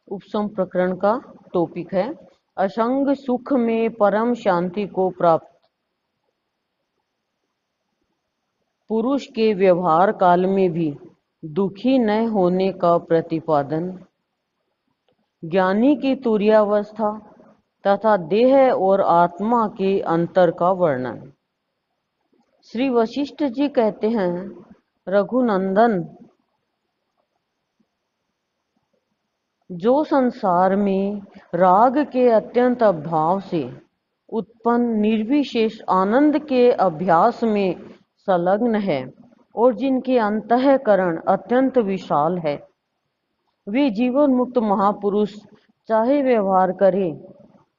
उपसम प्रकरण का टॉपिक है असंग सुख में परम शांति को प्राप्त। पुरुष के व्यवहार काल में भी दुखी न होने का प्रतिपादन, ज्ञानी की तुर्यावस्था तथा देह और आत्मा के अंतर का वर्णन। श्री वशिष्ठ जी कहते हैं, रघुनंदन, जो संसार में राग के अत्यंत अभाव से उत्पन्न निर्विशेष आनंद के अभ्यास में संलग्न है और जिनके अंतःकरण अत्यंत विशाल है, वे जीवन मुक्त महापुरुष चाहे व्यवहार करें,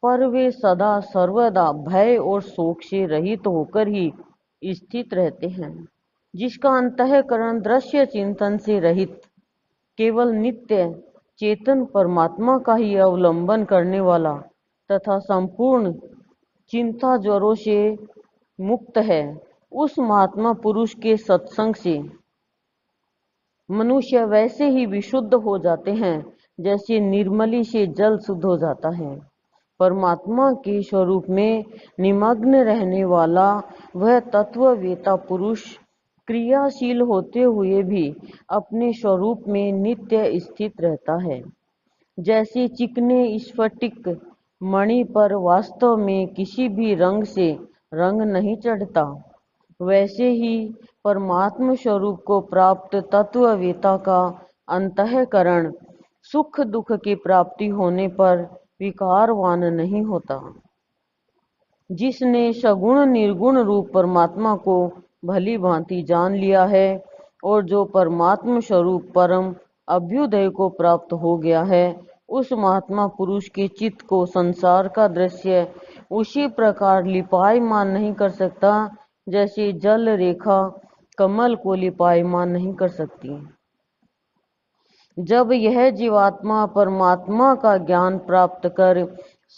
पर वे सदा सर्वदा भय और शोक से रहित होकर ही स्थित रहते हैं। जिसका अंतःकरण दृश्य चिंतन से रहित केवल नित्य चेतन परमात्मा का ही अवलंबन करने वाला तथा संपूर्ण चिंता ज्वरों से मुक्त है, उस महात्मा पुरुष के सत्संग से मनुष्य वैसे ही विशुद्ध हो जाते हैं जैसे निर्मली से जल शुद्ध हो जाता है। परमात्मा के स्वरूप में निमग्न रहने वाला वह तत्ववेता पुरुष क्रियाशील होते हुए भी अपने स्वरूप में नित्य स्थित रहता है। जैसे चिकने स्फटिक मणि पर वास्तव में किसी भी रंग से रंग नहीं चढ़ता, वैसे ही परमात्म स्वरूप को प्राप्त तत्ववेता का अंतःकरण सुख दुख की प्राप्ति होने पर विकारवान नहीं होता। जिसने सगुण निर्गुण रूप परमात्मा को भली भांति जान लिया है और जो परमात्म स्वरूप परम अभ्युदय को प्राप्त हो गया है, उस महात्मा पुरुष के चित्त को संसार का दृश्य उसी प्रकार लिपायमान नहीं कर सकता जैसे जल रेखा कमल को लिपायमान नहीं कर सकती। जब यह जीवात्मा परमात्मा का ज्ञान प्राप्त कर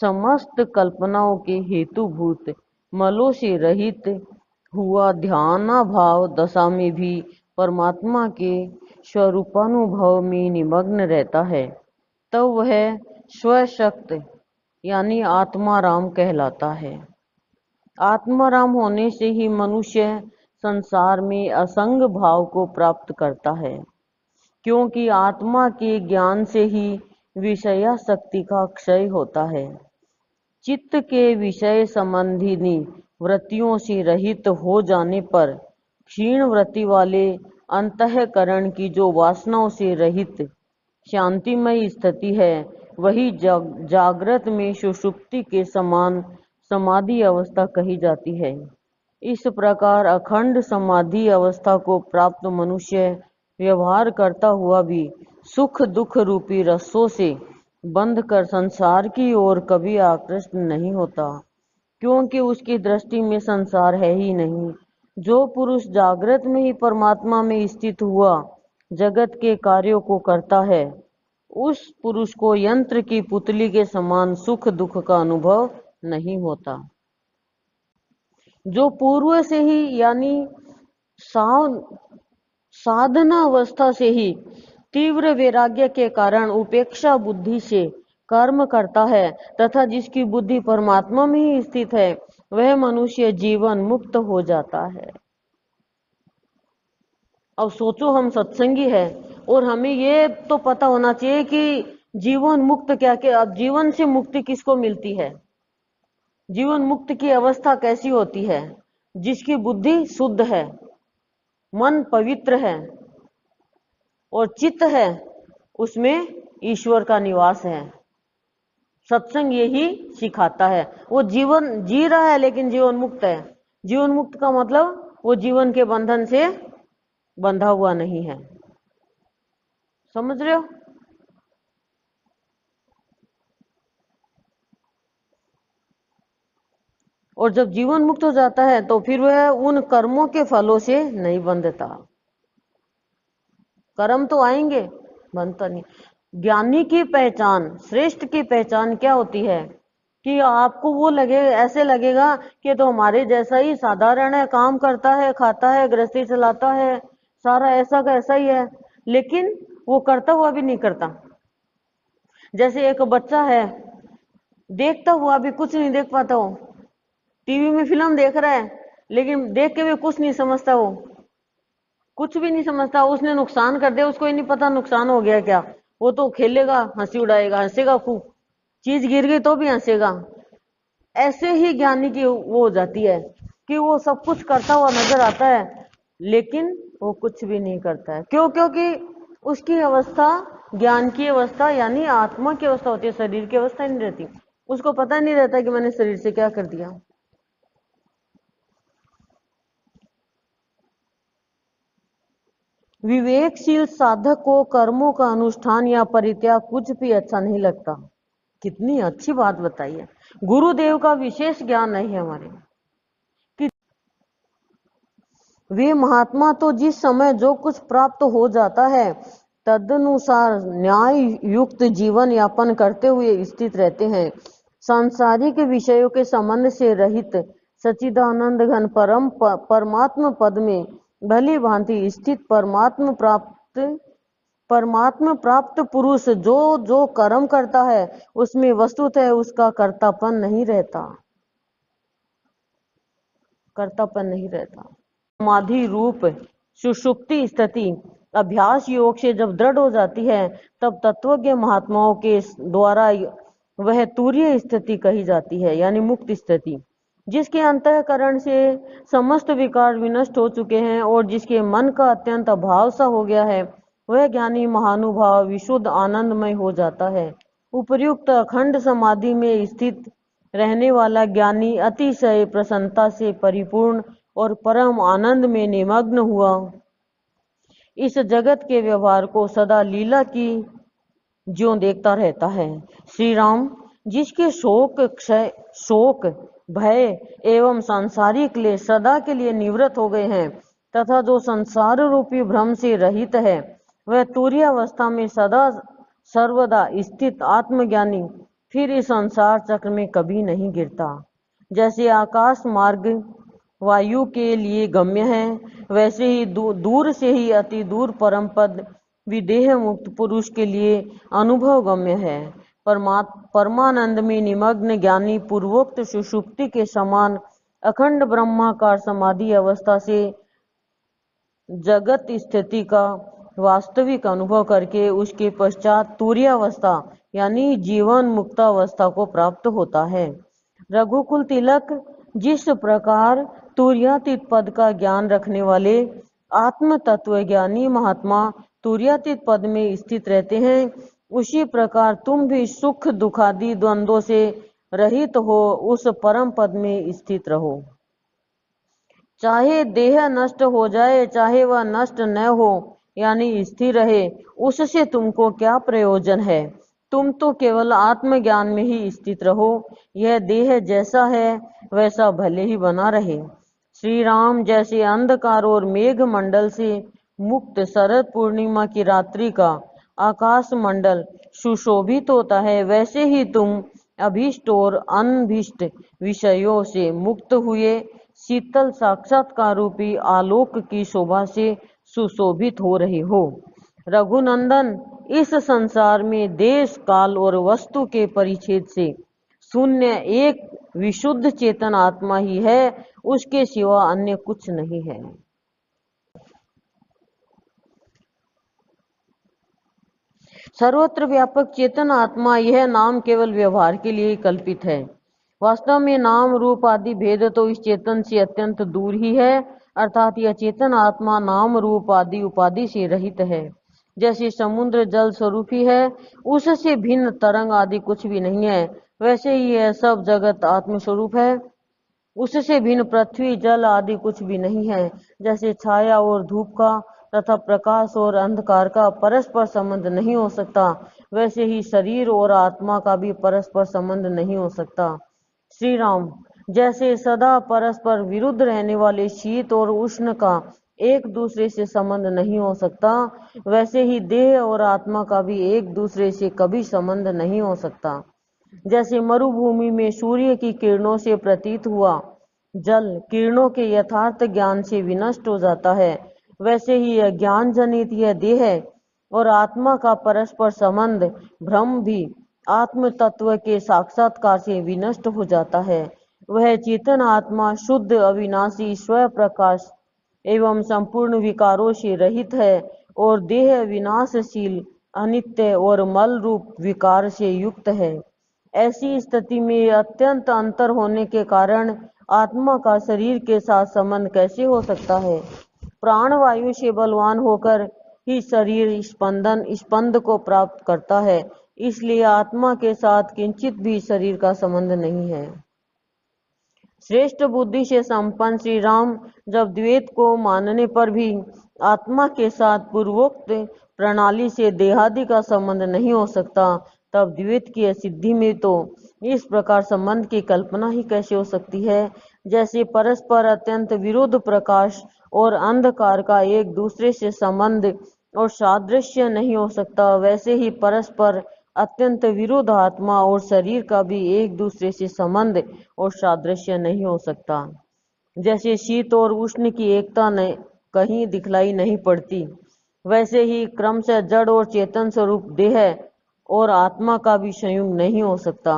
समस्त कल्पनाओं के हेतुभूत मलों से रहित हुआ ध्यानाभाव दशा में भी परमात्मा के स्वरूपानुभव में निमग्न रहता है, तब वह स्वशक्त यानी आत्माराम कहलाता है। आत्माराम होने से ही मनुष्य संसार में असंग भाव को प्राप्त करता है, क्योंकि आत्मा के ज्ञान से ही विषयासक्ति का क्षय होता है। चित्त के विषय संबंधी वृत्तियों से रहित हो जाने पर क्षीण वृत्ति वाले अंतःकरण की जो वासनाओं से रहित शांतिमय स्थिति है, वही जागृत में सुषुप्ति के समान समाधि अवस्था कही जाती है। इस प्रकार अखंड समाधि अवस्था को प्राप्त मनुष्य व्यवहार करता हुआ भी सुख दुख रूपी रसों से बंध कर संसार की ओर कभी आकृष्ट नहीं होता, क्योंकि उसकी दृष्टि में संसार है ही नहीं। जो पुरुष जागृत में ही परमात्मा में स्थित हुआ जगत के कार्यों को करता है, उस पुरुष को यंत्र की पुतली के समान सुख दुख का अनुभव नहीं होता। जो पूर्व से ही यानी साधना अवस्था से ही तीव्र वैराग्य के कारण उपेक्षा बुद्धि से कर्म करता है तथा जिसकी बुद्धि परमात्मा में ही स्थित है, वह मनुष्य जीवन मुक्त हो जाता है। अब सोचो, हम सत्संगी है और हमें ये तो पता होना चाहिए कि जीवन मुक्त क्या क्या। अब जीवन से मुक्ति किसको मिलती है? जीवन मुक्त की अवस्था कैसी होती है? जिसकी बुद्धि शुद्ध है, मन पवित्र है और चित्त है उसमें ईश्वर का निवास है। सत्संग यही सिखाता है। वो जीवन जी रहा है लेकिन जीवन मुक्त है। जीवन मुक्त का मतलब वो जीवन के बंधन से बंधा हुआ नहीं है। समझ रहे हो? और जब जीवन मुक्त हो जाता है तो फिर वह उन कर्मों के फलों से नहीं बंधता। कर्म तो आएंगे, बनता नहीं। ज्ञानी की पहचान, श्रेष्ठ की पहचान क्या होती है कि आपको वो लगे, ऐसे लगेगा कि तो हमारे जैसा ही साधारण है, काम करता है, खाता है, गृहस्थी चलाता है, सारा ऐसा का ऐसा ही है, लेकिन वो करता हुआ भी नहीं करता। जैसे एक बच्चा है, देखता हुआ भी कुछ नहीं देख पाता, हो टीवी में फिल्म देख रहा है लेकिन देख के भी कुछ नहीं समझता, वो कुछ भी नहीं समझता, उसने नुकसान कर दिया, उसको ही नहीं पता नुकसान हो गया क्या, वो तो खेलेगा, हंसी उड़ाएगा, हंसेगा खूब, चीज गिर गई तो भी हंसेगा। ऐसे ही ज्ञानी की वो हो जाती है कि वो सब कुछ करता हुआ नजर आता है लेकिन वो कुछ भी नहीं करता है। क्यों? क्योंकि उसकी अवस्था ज्ञान की अवस्था यानी आत्मा की अवस्था होती है, शरीर की अवस्था नहीं रहती। उसको पता नहीं रहता कि मैंने शरीर से क्या कर दिया। विवेकशील साधक को कर्मों का अनुष्ठान या परित्याग कुछ भी अच्छा नहीं लगता। कितनी अच्छी बात बताई है। गुरुदेव का विशेष ज्ञान नहीं है हमारे कि वे महात्मा तो जिस समय जो कुछ प्राप्त हो जाता है तदनुसार न्याय युक्त जीवन यापन करते हुए स्थित रहते हैं। सांसारिक विषयों के संबंध से रहित सच्चिदानंद घन परमात्म पद में भली भांति स्थित परमात्म प्राप्त पुरुष जो जो कर्म करता है उसमें वस्तुतः उसका कर्तापन नहीं रहता, कर्तापन नहीं रहता। समाधि रूप सुषुप्ति स्थिति अभ्यास योग से जब दृढ़ हो जाती है तब तत्वज्ञ महात्माओं के द्वारा वह तुरीय स्थिति कही जाती है, यानी मुक्त स्थिति, जिसके अंतःकरण से समस्त विकार विनष्ट हो चुके हैं और जिसके मन का अत्यंत अभाव सा हो गया है, वह ज्ञानी महानुभाव विशुद्ध आनंदमय हो जाता है। उपर्युक्त अखंड समाधि में स्थित रहने वाला ज्ञानी अतिशय प्रसन्नता से परिपूर्ण और परम आनंद में निमग्न हुआ इस जगत के व्यवहार को सदा लीला की ज्यों देखता रहता है। श्री राम, जिसके शोक भय एवं सांसारिक क्लेश सदा के लिए निवृत्त हो गए हैं तथा जो संसार रूपी भ्रम से रहित है, वह तुरीय अवस्था में सदा सर्वदा स्थित आत्मज्ञानी फिर इस संसार चक्र में कभी नहीं गिरता। जैसे आकाश मार्ग वायु के लिए गम्य है, वैसे ही दूर से ही अति दूर परम पद विदेह मुक्त पुरुष के लिए अनुभव गम्य है। परमानंद में निमग्न ज्ञानी पूर्वोक्त सुषुप्ति के समान अखंड ब्रह्माकार समाधि अवस्था से जगत स्थिति का वास्तविक अनुभव करके उसके पश्चात तुरीयावस्था यानी जीवन मुक्तावस्था को प्राप्त होता है। रघुकुल तिलक जिस प्रकार तुरीयातीत पद का ज्ञान रखने वाले आत्म तत्व ज्ञानी महात्मा तुरीयातीत पद में स्थित रहते हैं, उसी प्रकार तुम भी सुख दुखादि द्वंद्वों से रहित हो उस परम पद में स्थित रहो। चाहे देह नष्ट हो जाए, चाहे वह नष्ट न हो यानी स्थिर रहे, उससे तुमको क्या प्रयोजन है। तुम तो केवल आत्मज्ञान में ही स्थित रहो। यह देह जैसा है वैसा भले ही बना रहे। श्री राम, जैसे अंधकार और मेघ मंडल से मुक्त शरद पूर्णिमा की रात्रि का आकाश मंडल सुशोभित होता है, वैसे ही तुम अभीष्ट और अनभीष्ट विषयों से मुक्त हुए शीतल साक्षात्कार रूपी आलोक की शोभा से सुशोभित हो रहे हो। रघुनंदन, इस संसार में देश काल और वस्तु के परिच्छेद से शून्य एक विशुद्ध चेतन आत्मा ही है, उसके सिवा अन्य कुछ नहीं है। सर्वत्र व्यापक चेतन आत्मा, यह नाम केवल व्यवहार के लिए कल्पित है। वास्तव में नाम रूप आदि भेद तो इस चेतन से अत्यंत दूर ही है, अर्थात यह चेतन आत्मा नाम रूप आदि उपाधि से रहित है। जैसे समुद्र जल स्वरूप ही है, उससे भिन्न तरंग आदि कुछ भी नहीं है, वैसे ही यह सब जगत आत्मस्वरूप है। उससे भिन्न पृथ्वी जल आदि कुछ भी नहीं है। जैसे छाया और धूप का तथा प्रकाश और अंधकार का परस्पर संबंध नहीं हो सकता, वैसे ही शरीर और आत्मा का भी परस्पर संबंध नहीं हो सकता। श्री राम, जैसे सदा परस्पर विरुद्ध रहने वाले शीत और उष्ण का एक दूसरे से संबंध नहीं हो सकता, वैसे ही देह और आत्मा का भी एक दूसरे से कभी संबंध नहीं हो सकता। जैसे मरुभूमि में सूर्य की किरणों से प्रतीत हुआ जल किरणों के यथार्थ ज्ञान से विनष्ट हो जाता है, वैसे ही यह ज्ञान जनित यह देह और आत्मा का परस्पर संबंध भ्रम भी आत्म तत्व के साक्षात्कार से विनष्ट हो जाता है। वह चेतन आत्मा शुद्ध, अविनाशी, स्व प्रकाश एवं संपूर्ण विकारों से रहित है और देह विनाशशील, अनित्य और मल रूप विकार से युक्त है। ऐसी स्थिति में अत्यंत अंतर होने के कारण आत्मा का शरीर के साथ संबंध कैसे हो सकता है? प्राण वायु से बलवान होकर ही शरीर स्पंद को प्राप्त करता है, इसलिए आत्मा के साथ किंचित भी शरीर का संबंध नहीं है। श्रेष्ठ बुद्धि से संपन्न श्री राम जब द्वैत को मानने पर भी आत्मा के साथ पूर्वोक्त प्रणाली से देहादि का संबंध नहीं हो सकता, तब द्वैत की सिद्धि में तो इस प्रकार संबंध की कल्पना ही कैसे हो सकती है? जैसे परस्पर अत्यंत विरुद्ध प्रकाश और अंधकार का एक दूसरे से संबंध और सादृश्य नहीं हो सकता, वैसे ही परस्पर अत्यंत विरुद्ध आत्मा और शरीर का भी एक दूसरे से संबंध और सादृश्य नहीं हो सकता। जैसे शीत और उष्ण की एकता कहीं दिखलाई नहीं पड़ती, वैसे ही क्रम से जड़ और चेतन स्वरूप देह और आत्मा का भी संयोग नहीं हो सकता।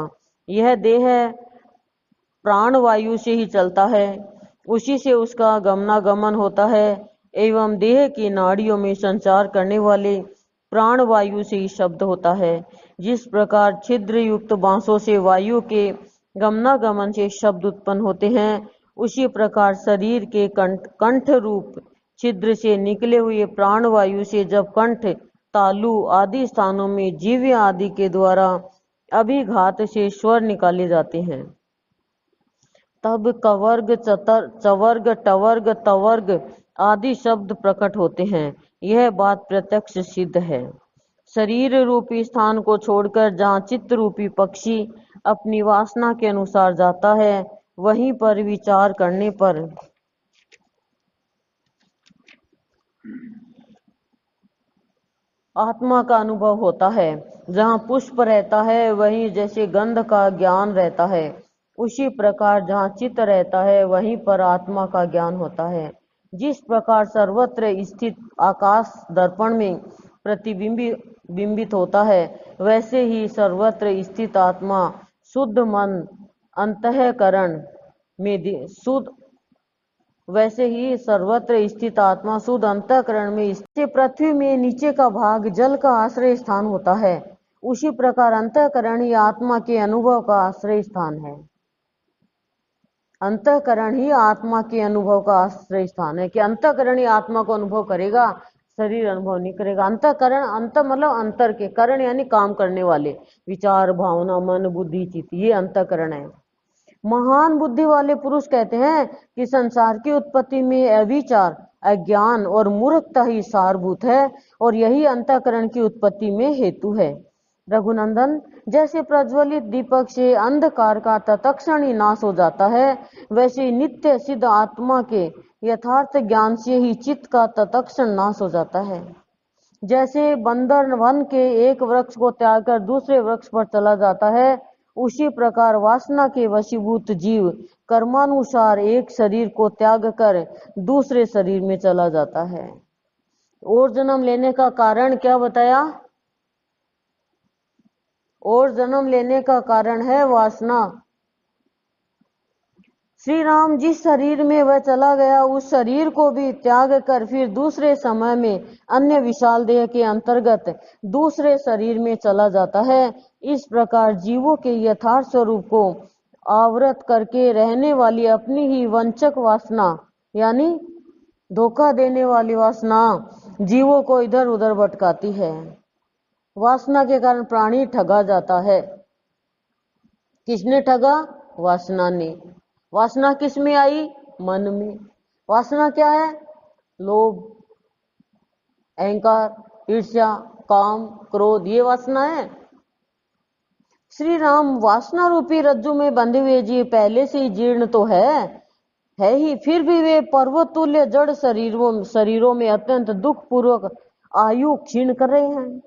यह देह प्राण वायु से ही चलता है, उसी से उसका गमनागमन होता है एवं देह की नाड़ियों में संचार करने वाले प्राण वायु से ही शब्द होता है। जिस प्रकार छिद्र युक्त बांसों से वायु के गमनागमन से शब्द उत्पन्न होते हैं, उसी प्रकार शरीर के कंठ रूप छिद्र से निकले हुए प्राण वायु से जब कंठ, तालु आदि स्थानों में जीव्य आदि के द्वारा अभिघात से स्वर निकाले जाते हैं, तब कवर्ग, चवर्ग, टवर्ग, तवर्ग आदि शब्द प्रकट होते हैं। यह बात प्रत्यक्ष सिद्ध है। शरीर रूपी स्थान को छोड़कर जहाँ चित्त रूपी पक्षी अपनी वासना के अनुसार जाता है, वहीं पर विचार करने पर आत्मा का अनुभव होता है। जहाँ पुष्प रहता है, वहीं जैसे गंध का ज्ञान रहता है, उसी प्रकार जहाँ चित्त रहता है, वहीं पर आत्मा का ज्ञान होता है। जिस प्रकार सर्वत्र स्थित आकाश दर्पण में प्रतिबिंबित होता है, वैसे ही सर्वत्र स्थित आत्मा शुद्ध मन अंतःकरण में शुद्ध वैसे ही सर्वत्र स्थित आत्मा शुद्ध अंतःकरण में स्थित पृथ्वी में नीचे का भाग जल का आश्रय स्थान होता है, उसी प्रकार अंतःकरण ही आत्मा के अनुभव का आश्रय स्थान है। अंतःकरण ही आत्मा के अनुभव का आश्रय स्थान है कि अंतःकरण ही आत्मा को अनुभव करेगा, शरीर अनुभव नहीं करेगा। अंतःकरण, अंत मतलब अंतर के, करण यानी काम करने वाले, विचार, भावना, मन, बुद्धि, चित्त, ये अंतःकरण है। महान बुद्धि वाले पुरुष कहते हैं कि संसार की उत्पत्ति में अविचार, अज्ञान और मूर्खता ही सारभूत है और यही अंतःकरण की उत्पत्ति में हेतु है। रघुनंदन, जैसे प्रज्वलित दीपक से अंधकार का तत्क्षण ही नाश हो जाता है, वैसे नित्य सिद्ध आत्मा के यथार्थ ज्ञान से ही चित्त का तत्क्षण नाश हो जाता है। जैसे बंदर वन के एक वृक्ष को त्याग कर दूसरे वृक्ष पर चला जाता है, उसी प्रकार वासना के वशीभूत जीव कर्मानुसार एक शरीर को त्याग कर दूसरे शरीर में चला जाता है। और जन्म लेने का कारण क्या बताया? और जन्म लेने का कारण है वासना। श्री राम जिस शरीर में वह चला गया, उस शरीर को भी त्याग कर फिर दूसरे समय में अन्य विशाल देह के अंतर्गत दूसरे शरीर में चला जाता है। इस प्रकार जीवों के यथार्थ स्वरूप को आवृत करके रहने वाली अपनी ही वंचक वासना यानी धोखा देने वाली वासना जीवों को इधर उधर भटकाती है। वासना के कारण प्राणी ठगा जाता है। किसने ठगा? वासना ने। वासना किस में आई? मन में। वासना क्या है? लोभ, अहंकार, ईर्ष्या, काम, क्रोध, ये वासना है। श्री राम वासना रूपी रज्जु में बंधे हुए जीव पहले से ही जीर्ण तो है ही, फिर भी वे पर्वतुल्य जड़ शरीरों में अत्यंत दुख पूर्वक आयु क्षीण कर रहे हैं।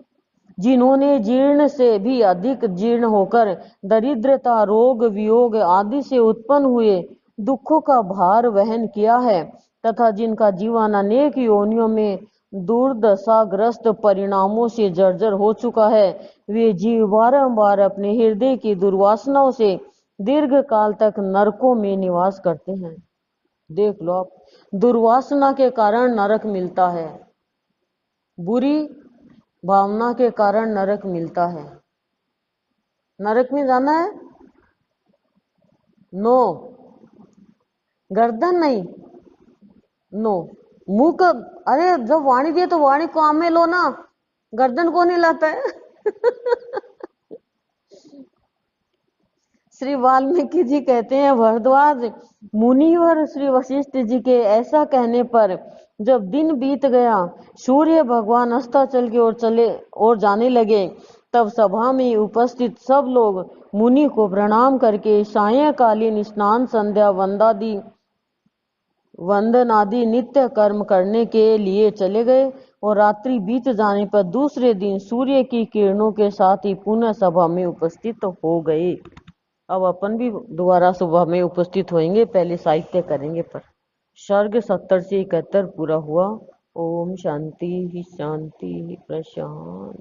जिन्होंने जीर्ण से भी अधिक जीर्ण होकर दरिद्रता, रोग, वियोग आदि से उत्पन्न हुए दुखों का भार वहन किया है तथा जिनका जीवन अनेक योनियों में दुर्दशाग्रस्त परिणामों से जर्जर हो चुका है। वे जीव बारंबार अपने हृदय की दुर्वासनाओं से दीर्घ काल तक नरकों में निवास करते हैं। देख लो आप, दुर्वासना के कारण नरक मिलता है, बुरी भावना के कारण नरक मिलता है। नरक में जाना है? नो। गर्दन नहीं, नो। मुंह का, अरे जब वाणी दिए तो वाणी काम में लो ना, गर्दन को नहीं लाता है। श्री वाल्मीकि जी कहते हैं, भरद्वाज मुनिवर श्री वशिष्ठ जी के ऐसा कहने पर जब दिन बीत गया, सूर्य भगवान अस्ताचल की ओर चले और जाने लगे, तब सभा में उपस्थित सब लोग मुनि को प्रणाम करके सायंकालीन स्नान संध्या वंदनादि नित्य कर्म करने के लिए चले गए और रात्रि बीत जाने पर दूसरे दिन सूर्य की किरणों के साथ ही पुनः सभा में उपस्थित हो गए। अब अपन भी दोबारा सुबह में उपस्थित होंगे, पहले साहित्य करेंगे पर। सर्ग 70 से 71 पूरा हुआ। ओम शांति ही शांति प्रशांत।